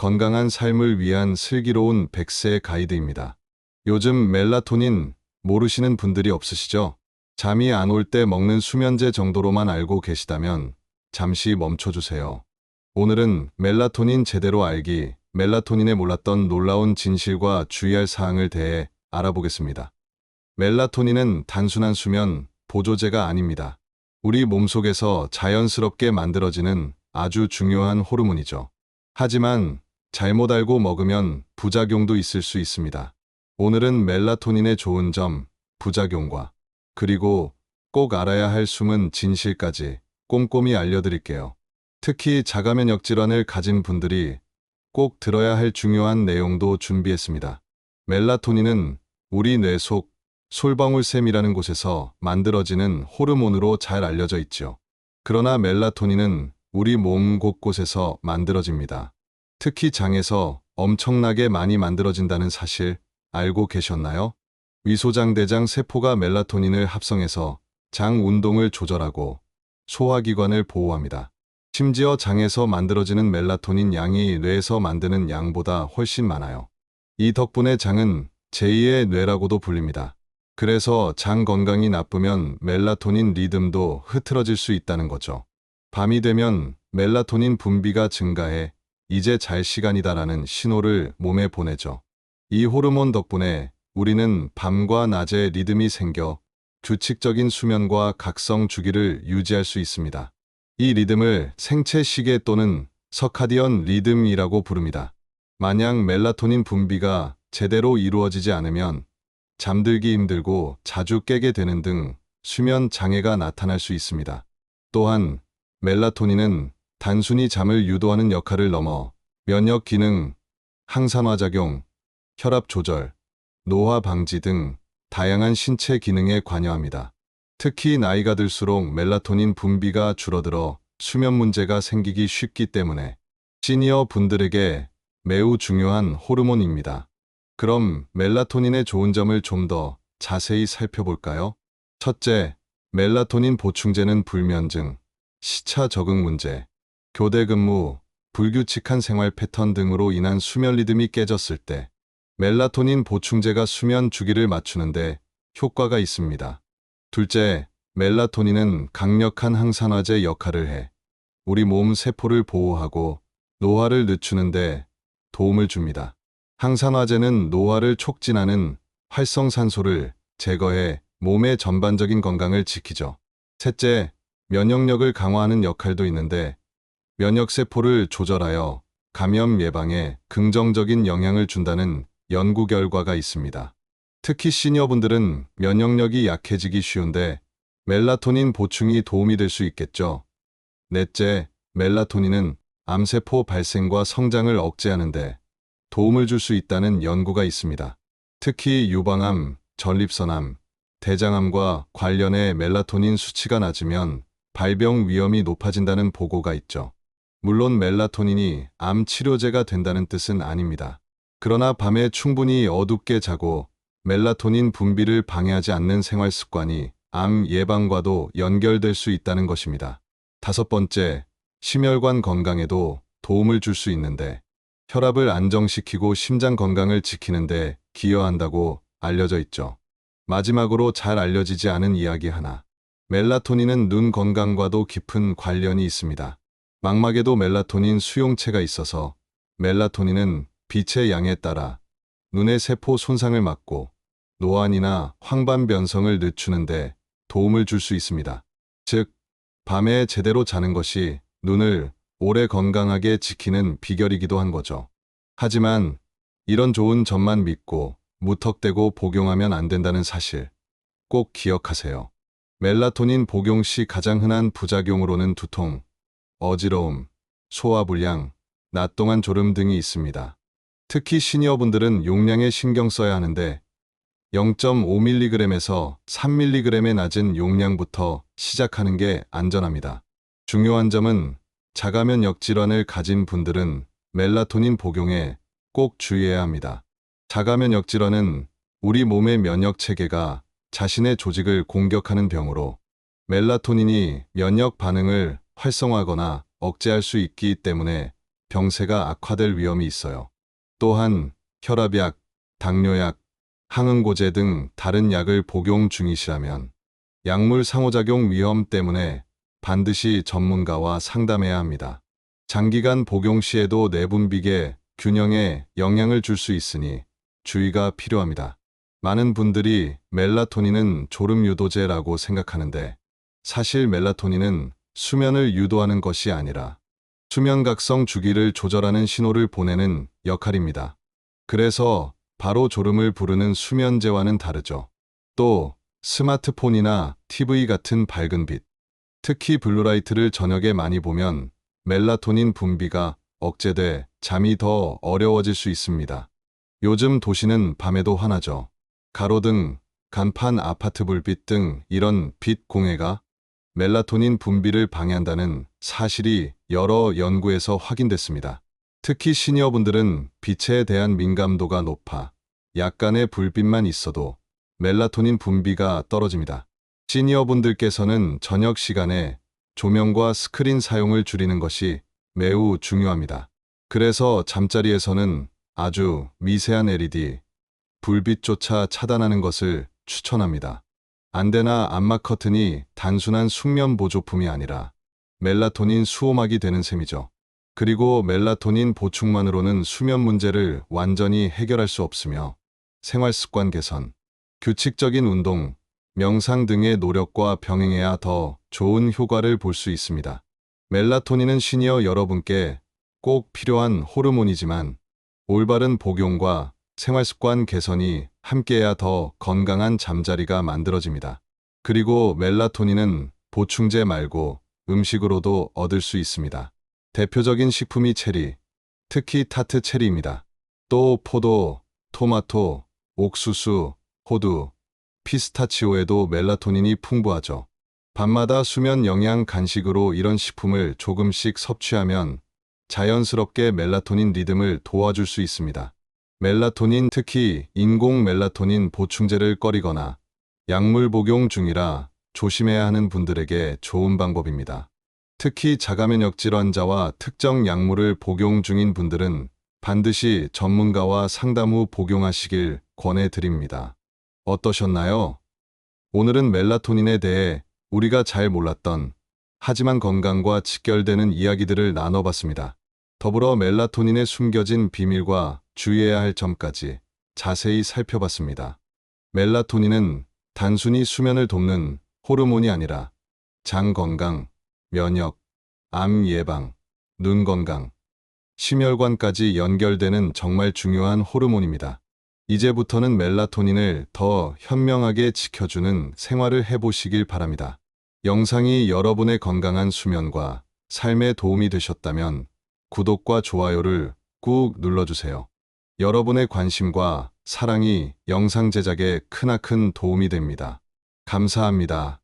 건강한 삶을 위한 슬기로운 100세 가이드입니다. 요즘 멜라토닌 모르시는 분들이 없으시죠? 잠이 안 올 때 먹는 수면제 정도로만 알고 계시다면 잠시 멈춰주세요. 오늘은 멜라토닌 제대로 알기, 멜라토닌에 몰랐던 놀라운 진실과 주의할 사항을 대해 알아보겠습니다. 멜라토닌은 단순한 수면 보조제가 아닙니다. 우리 몸속에서 자연스럽게 만들어지는 아주 중요한 호르몬이죠. 하지만 잘못 알고 먹으면 부작용도 있을 수 있습니다. 오늘은 멜라토닌의 좋은 점, 부작용과 그리고 꼭 알아야 할 숨은 진실까지 꼼꼼히 알려드릴게요. 특히 자가면역 질환을 가진 분들이 꼭 들어야 할 중요한 내용도 준비했습니다. 멜라토닌은 우리 뇌 속 솔방울샘이라는 곳에서 만들어지는 호르몬으로 잘 알려져 있죠. 그러나 멜라토닌은 우리 몸 곳곳에서 만들어집니다. 특히 장에서 엄청나게 많이 만들어진다는 사실 알고 계셨나요? 위소장대장 세포가 멜라토닌을 합성해서 장 운동을 조절하고 소화기관을 보호합니다. 심지어 장에서 만들어지는 멜라토닌 양이 뇌에서 만드는 양보다 훨씬 많아요. 이 덕분에 장은 제2의 뇌라고도 불립니다. 그래서 장 건강이 나쁘면 멜라토닌 리듬도 흐트러질 수 있다는 거죠. 밤이 되면 멜라토닌 분비가 증가해 이제 잘 시간이다라는 신호를 몸에 보내죠. 이 호르몬 덕분에 우리는 밤과 낮의 리듬이 생겨 규칙적인 수면과 각성 주기를 유지할 수 있습니다. 이 리듬을 생체 시계 또는 서카디언 리듬이라고 부릅니다. 만약 멜라토닌 분비가 제대로 이루어지지 않으면 잠들기 힘들고 자주 깨게 되는 등 수면 장애가 나타날 수 있습니다. 또한 멜라토닌은 단순히 잠을 유도하는 역할을 넘어 면역 기능, 항산화작용, 혈압 조절, 노화 방지 등 다양한 신체 기능에 관여합니다. 특히 나이가 들수록 멜라토닌 분비가 줄어들어 수면 문제가 생기기 쉽기 때문에 시니어 분들에게 매우 중요한 호르몬입니다. 그럼 멜라토닌의 좋은 점을 좀 더 자세히 살펴볼까요? 첫째, 멜라토닌 보충제는 불면증, 시차 적응 문제, 교대 근무, 불규칙한 생활 패턴 등으로 인한 수면 리듬이 깨졌을 때 멜라토닌 보충제가 수면 주기를 맞추는데 효과가 있습니다. 둘째, 멜라토닌은 강력한 항산화제 역할을 해 우리 몸 세포를 보호하고 노화를 늦추는데 도움을 줍니다. 항산화제는 노화를 촉진하는 활성산소를 제거해 몸의 전반적인 건강을 지키죠. 셋째, 면역력을 강화하는 역할도 있는데 면역세포를 조절하여 감염 예방에 긍정적인 영향을 준다는 연구 결과가 있습니다. 특히 시니어분들은 면역력이 약해지기 쉬운데 멜라토닌 보충이 도움이 될 수 있겠죠. 넷째, 멜라토닌은 암세포 발생과 성장을 억제하는데 도움을 줄 수 있다는 연구가 있습니다. 특히 유방암, 전립선암, 대장암과 관련해 멜라토닌 수치가 낮으면 발병 위험이 높아진다는 보고가 있죠. 물론 멜라토닌이 암 치료제가 된다는 뜻은 아닙니다. 그러나 밤에 충분히 어둡게 자고 멜라토닌 분비를 방해하지 않는 생활 습관이 암 예방과도 연결될 수 있다는 것입니다. 다섯 번째, 심혈관 건강에도 도움을 줄 수 있는데 혈압을 안정시키고 심장 건강을 지키는데 기여한다고 알려져 있죠. 마지막으로 잘 알려지지 않은 이야기 하나. 멜라토닌은 눈 건강과도 깊은 관련이 있습니다. 망막에도 멜라토닌 수용체가 있어서 멜라토닌은 빛의 양에 따라 눈의 세포 손상을 막고 노안이나 황반 변성을 늦추는데 도움을 줄 수 있습니다. 즉, 밤에 제대로 자는 것이 눈을 오래 건강하게 지키는 비결이기도 한 거죠. 하지만 이런 좋은 점만 믿고 무턱대고 복용하면 안 된다는 사실 꼭 기억하세요. 멜라토닌 복용 시 가장 흔한 부작용으로는 두통, 어지러움, 소화불량, 낮 동안 졸음 등이 있습니다. 특히 시니어분들은 용량에 신경 써야 하는데 0.5mg에서 3mg의 낮은 용량부터 시작하는 게 안전합니다. 중요한 점은 자가면역 질환을 가진 분들은 멜라토닌 복용에 꼭 주의해야 합니다. 자가면역 질환은 우리 몸의 면역 체계가 자신의 조직을 공격하는 병으로 멜라토닌이 면역 반응을 활성화하거나 억제할 수 있기 때문에 병세가 악화될 위험이 있어요. 또한 혈압약, 당뇨약, 항응고제 등 다른 약을 복용 중이시라면 약물 상호작용 위험 때문에 반드시 전문가와 상담해야 합니다. 장기간 복용 시에도 내분비계 균형에 영향을 줄 수 있으니 주의가 필요합니다. 많은 분들이 멜라토닌은 졸음 유도제라고 생각하는데 사실 멜라토닌은 수면을 유도하는 것이 아니라 수면각성 주기를 조절하는 신호를 보내는 역할입니다. 그래서 바로 졸음을 부르는 수면제와는 다르죠. 또 스마트폰이나 TV 같은 밝은 빛, 특히 블루라이트를 저녁에 많이 보면 멜라토닌 분비가 억제돼 잠이 더 어려워질 수 있습니다. 요즘 도시는 밤에도 환하죠. 가로등, 간판, 아파트 불빛 등 이런 빛 공해가 멜라토닌 분비를 방해한다는 사실이 여러 연구에서 확인됐습니다. 특히 시니어분들은 빛에 대한 민감도가 높아 약간의 불빛만 있어도 멜라토닌 분비가 떨어집니다. 시니어분들께서는 저녁 시간에 조명과 스크린 사용을 줄이는 것이 매우 중요합니다. 그래서 잠자리에서는 아주 미세한 LED, 불빛조차 차단하는 것을 추천합니다. 안대나 암막 커튼이 단순한 숙면 보조품이 아니라 멜라토닌 수호막이 되는 셈이죠. 그리고 멜라토닌 보충만으로는 수면 문제를 완전히 해결할 수 없으며 생활 습관 개선, 규칙적인 운동, 명상 등의 노력과 병행해야 더 좋은 효과를 볼 수 있습니다. 멜라토닌은 시니어 여러분께 꼭 필요한 호르몬이지만 올바른 복용과 생활 습관 개선이 함께해야 더 건강한 잠자리가 만들어집니다. 그리고 멜라토닌은 보충제 말고 음식으로도 얻을 수 있습니다. 대표적인 식품이 체리, 특히 타트 체리입니다. 또 포도, 토마토, 옥수수, 호두, 피스타치오에도 멜라토닌이 풍부하죠. 밤마다 수면 영양 간식으로 이런 식품을 조금씩 섭취하면 자연스럽게 멜라토닌 리듬을 도와줄 수 있습니다. 멜라토닌, 특히 인공 멜라토닌 보충제를 꺼리거나 약물 복용 중이라 조심해야 하는 분들에게 좋은 방법입니다. 특히 자가면역 질환자와 특정 약물을 복용 중인 분들은 반드시 전문가와 상담 후 복용하시길 권해드립니다. 어떠셨나요? 오늘은 멜라토닌에 대해 우리가 잘 몰랐던 하지만 건강과 직결되는 이야기들을 나눠봤습니다. 더불어 멜라토닌의 숨겨진 비밀과 주의해야 할 점까지 자세히 살펴봤습니다. 멜라토닌은 단순히 수면을 돕는 호르몬이 아니라 장 건강, 면역, 암 예방, 눈 건강, 심혈관까지 연결되는 정말 중요한 호르몬입니다. 이제부터는 멜라토닌을 더 현명하게 지켜주는 생활을 해보시길 바랍니다. 영상이 여러분의 건강한 수면과 삶에 도움이 되셨다면 구독과 좋아요를 꾹 눌러주세요. 여러분의 관심과 사랑이 영상 제작에 크나큰 도움이 됩니다. 감사합니다.